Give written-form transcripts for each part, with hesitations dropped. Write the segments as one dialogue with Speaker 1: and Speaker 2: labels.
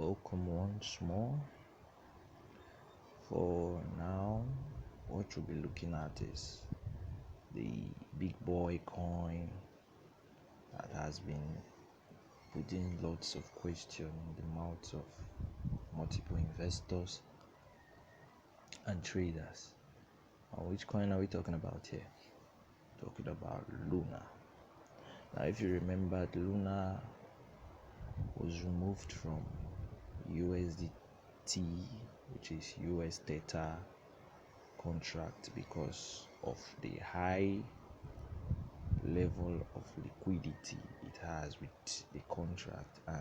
Speaker 1: welcome once more. For now, what we'll be looking at is the big boy coin that has been putting lots of questions in the mouths of multiple investors and traders. Which coin are we talking about here? Talking about Luna. Now, if you remember, Luna was removed from USDT, which is US Theta contract, because of the high level of liquidity it has with the contract, and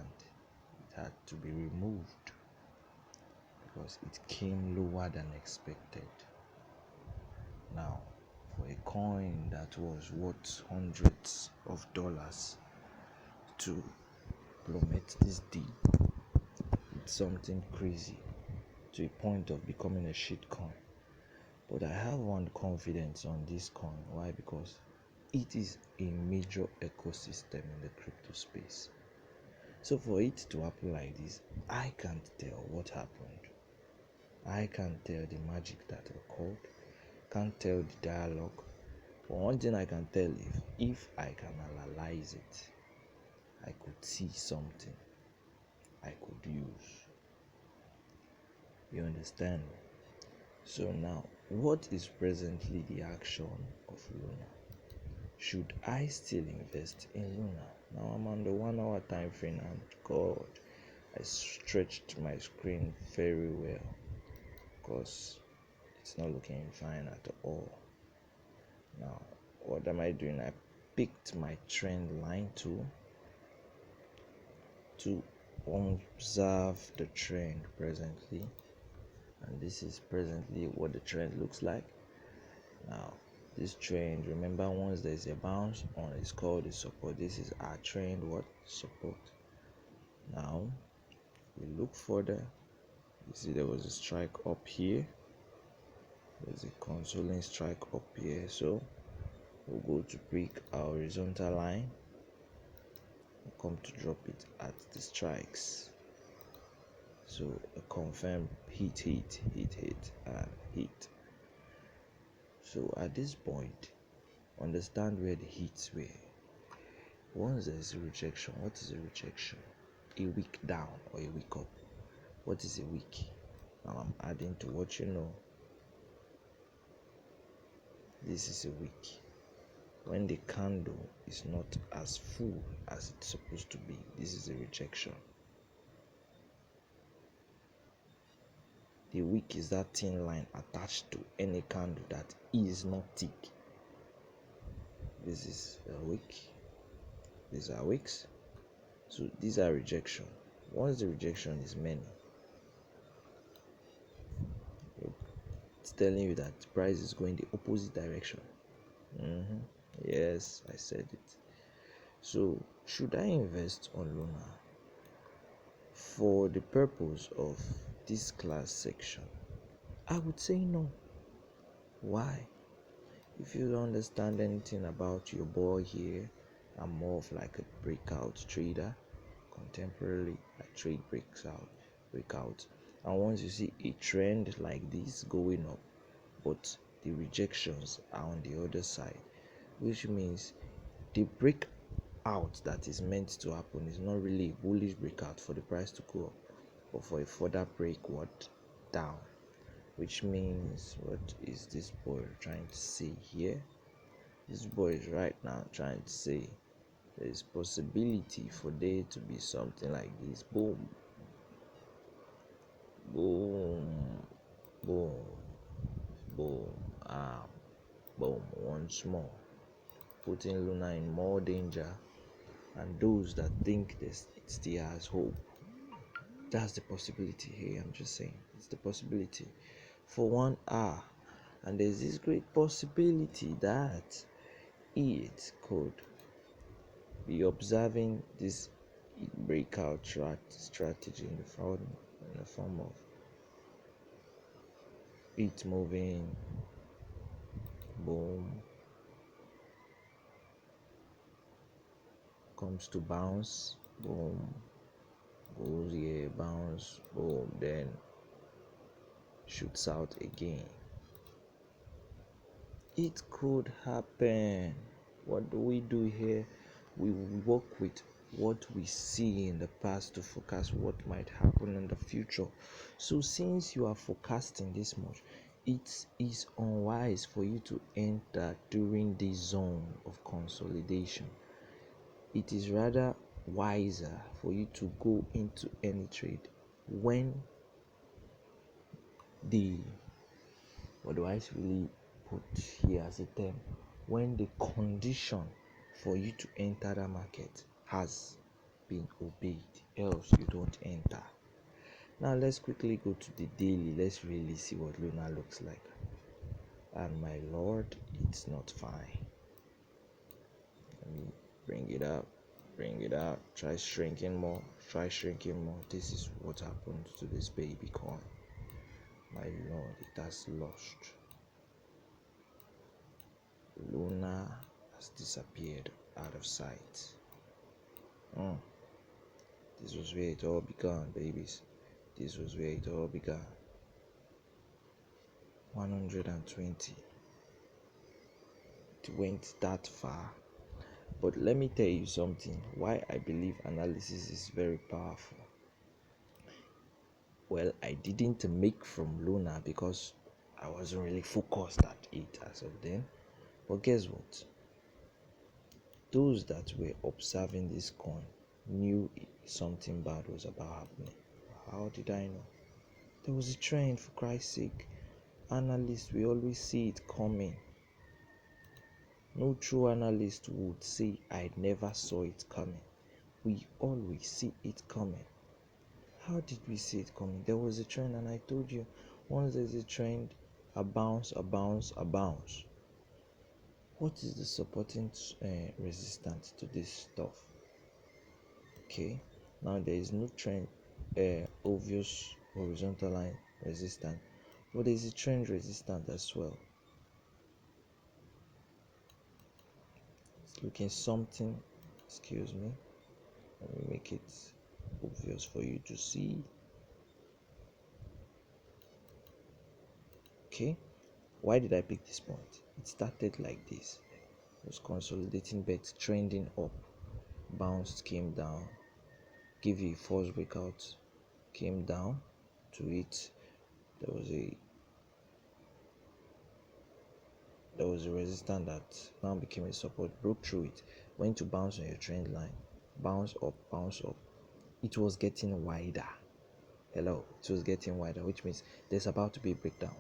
Speaker 1: it had to be removed because it came lower than expected. Now, for a coin that was worth hundreds of dollars to plummet this deep, it's something crazy to a point of becoming a shit coin. But I have one confidence on this coin. Why? Because it is a major ecosystem in the crypto space. So for it to happen like this, I can't tell what happened. I can't tell the magic that occurred. Can't tell the dialogue. But one thing I can tell, if I can analyze it, I could see something I could use. You understand me? So now, what is presently the action of Luna? Should I still invest in Luna? Now I'm on the 1 hour time frame, and God, I stretched my screen very well because it's not looking fine at all. Now, what am I doing? I picked my trend line to observe the trend presently, and this is presently what the trend looks like. Now, this trend, remember, once there's a bounce on, it's called a support. This is our trend, what? Support. Now we look further. You see there was a strike up here, there's a consoling strike up here, so we'll go to break our horizontal line and come to drop it at the strikes. So a confirm hit and hit. So at this point, understand where the hits were. Once there's a rejection, what is a rejection? A week down or a week up. What is a week? Now I'm adding to what you know. This is a week. When the candle is not as full as it's supposed to be, this is a rejection. The wick is that thin line attached to any candle that is not thick. This is a wick. These are wicks. So these are rejection. Once the rejection is many, it's telling you that price is going the opposite direction. Yes, I said it. So should I invest on Luna? For the purpose of this class section, I would say no. Why? If you don't understand anything about your boy here, I'm more of like a breakout trader. Contemporarily, I trade breakout. And once you see a trend like this going up, but the rejections are on the other side, which means the breakout that is meant to happen is not really a bullish breakout for the price to go up, but for a further break down. Which means, what is this boy trying to say here? This boy is right now trying to say there is possibility for there to be something like this. Boom, boom, boom, boom, boom, once more, putting Luna in more danger. And those that think this, it still has hope, that's the possibility here. I'm just saying, it's the possibility for 1 hour, and there's this great possibility that it could be observing this breakout strategy in the form of it moving, boom, comes to bounce, boom, goes here, bounce, boom, then shoots out again. It could happen. What do we do here? We work with what we see in the past to forecast what might happen in the future. So, since you are forecasting this much, it is unwise for you to enter during the zone of consolidation. It is rather wiser for you to go into any trade when the what do I really put here as a term, when the condition for you to enter the market has been obeyed, else you don't enter. Now let's quickly go to the daily. Let's really see what Luna looks like. And my lord, it's not fine. Let me bring it up, try shrinking more, This is what happened to this baby coin. My lord, it has lost. Luna has disappeared out of sight. This was where it all began, babies. This was where it all began. 120. It went that far. But let me tell you something. Why I believe analysis is very powerful. Well, I didn't make from Luna because I wasn't really focused at it as of then. But guess what? Those that were observing this coin knew something bad was about happening. How did I know? There was a trend, for Christ's sake. Analysts, we always see it coming. No true analyst would say, I never saw it coming. We always see it coming. How did we see it coming? There was a trend, and I told you, once there's a trend, a bounce. What is the supporting resistance to this stuff? Okay, now there is no trend, obvious horizontal line resistance, but there is a trend resistance as well. It's looking something, excuse me, let me make it obvious for you to see. Okay, why did I pick this point? It started like this. It was consolidating but trending up, bounced, came down, gave you a false breakout, came down to it. There was a resistance that now became a support, broke through it, went to bounce on your trend line, bounce up. It was getting wider. Hello, it was getting wider, which means there's about to be a breakdown.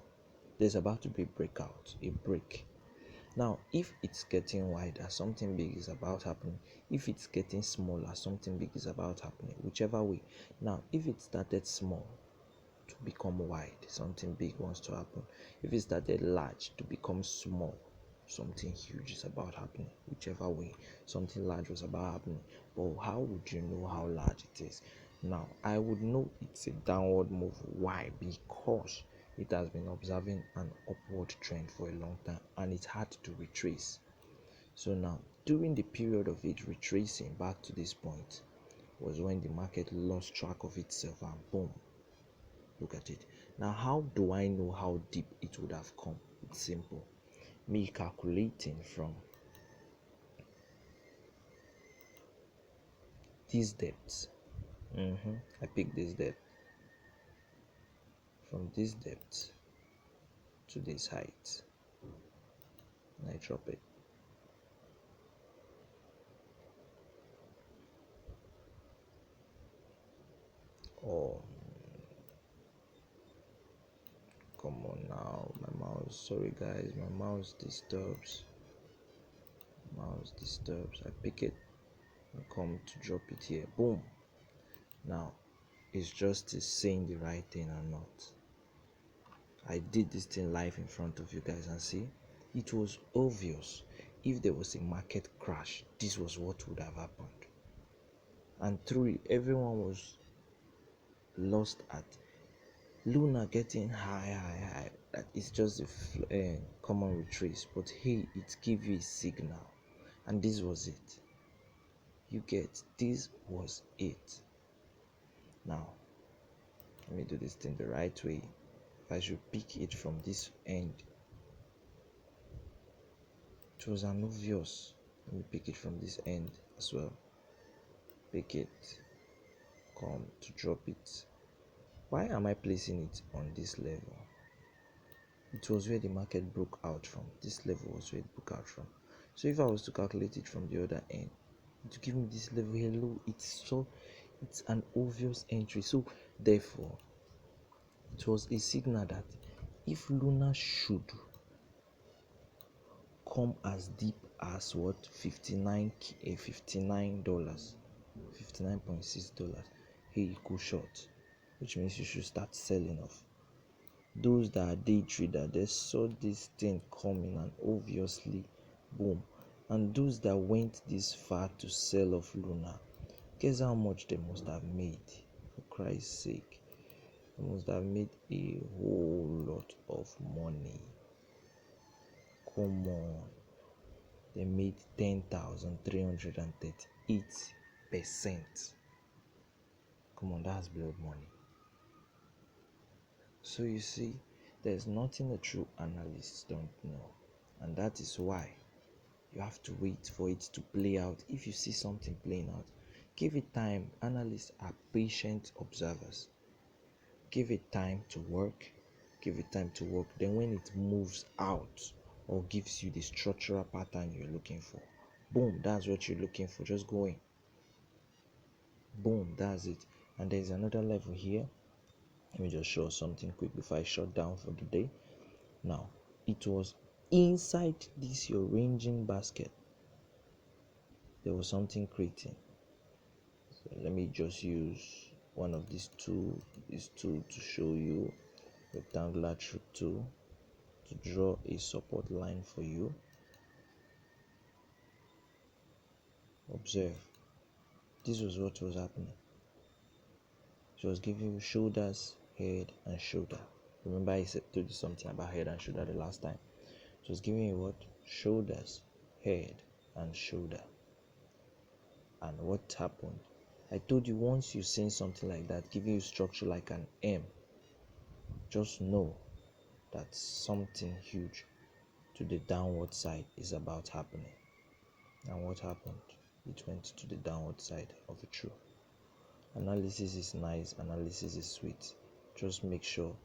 Speaker 1: There's about to be a breakout, a break. Now, if it's getting wider, something big is about happening. If it's getting smaller, something big is about happening. Whichever way. Now, if it started small to become wide, something big wants to happen. If it started large to become small, something huge is about happening. Whichever way, something large was about happening. But how would you know how large it is? Now, I would know it's a downward move. Why? Because it has been observing an upward trend for a long time and it had to retrace. So now, during the period of it retracing back to this point was when the market lost track of itself and boom, look at it. Now, how do I know how deep it would have come? It's simple. Me calculating from these depths. I picked this depth. From this depth to this height. And I drop it. Oh, come on now. My mouse. Sorry guys, my mouse disturbs. I pick it and come to drop it here. Boom. Now, it's just saying the right thing or not. I did this thing live in front of you guys and see, it was obvious. If there was a market crash, this was what would have happened. And through it, everyone was lost at Luna getting high. That is just a common retrace. But hey, it gave you a signal. And this was it. This was it. Now, let me do this thing the right way. If I should pick it from this end, it was an obvious. Let me pick it from this end as well. Pick it, come to drop it. Why am I placing it on this level? It was where the market broke out from. This level was where it broke out from. So if I was to calculate it from the other end, it would give me this level. Hello, it's an obvious entry. So therefore, it was a signal that if Luna should come as deep as what, $59, $59.6, hey, you go short, which means you should start selling off. Those that are day trader, they saw this thing coming and obviously boom. And those that went this far to sell off Luna, guess how much they must have made? For Christ's sake, they must have made a whole lot of money. Come on, they made 10,338%. Come on, that's blood money. So you see, there's nothing a true analyst don't know, and that is why you have to wait for it to play out. If you see something playing out, give it time. Analysts are patient observers. Give it time to work. Give it time to work. Then when it moves out or gives you the structural pattern you're looking for, boom, that's what you're looking for. Just go in. Boom, that's it. And there's another level here. Let me just show something quick before I shut down for the day. Now, it was inside this your ranging basket. There was something creating. So let me just use one of these two to show you, rectangular truth tool, to draw a support line for you. Observe. This was what was happening. It was giving you shoulders, head, and shoulder. Remember I told you something about head and shoulder the last time. It was giving you what? Shoulders, head, and shoulder. And what happened? I told you, once you've seen something like that giving you structure like an M, just know that something huge to the downward side is about happening. And what happened? It went to the downward side of the truth. Analysis is nice, analysis is sweet. Just make sure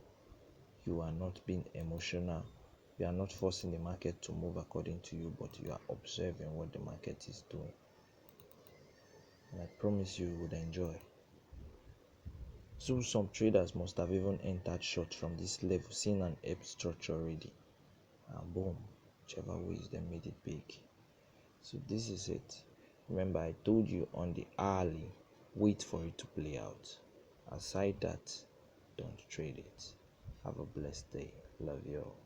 Speaker 1: you are not being emotional. You are not forcing the market to move according to you, but you are observing what the market is doing. And I promise you would enjoy. So some traders must have even entered short from this level, seeing an ape structure already. And boom, whichever ways they made it big. So this is it. Remember, I told you on the hourly, wait for it to play out. Aside that, don't trade it. Have a blessed day. Love you all.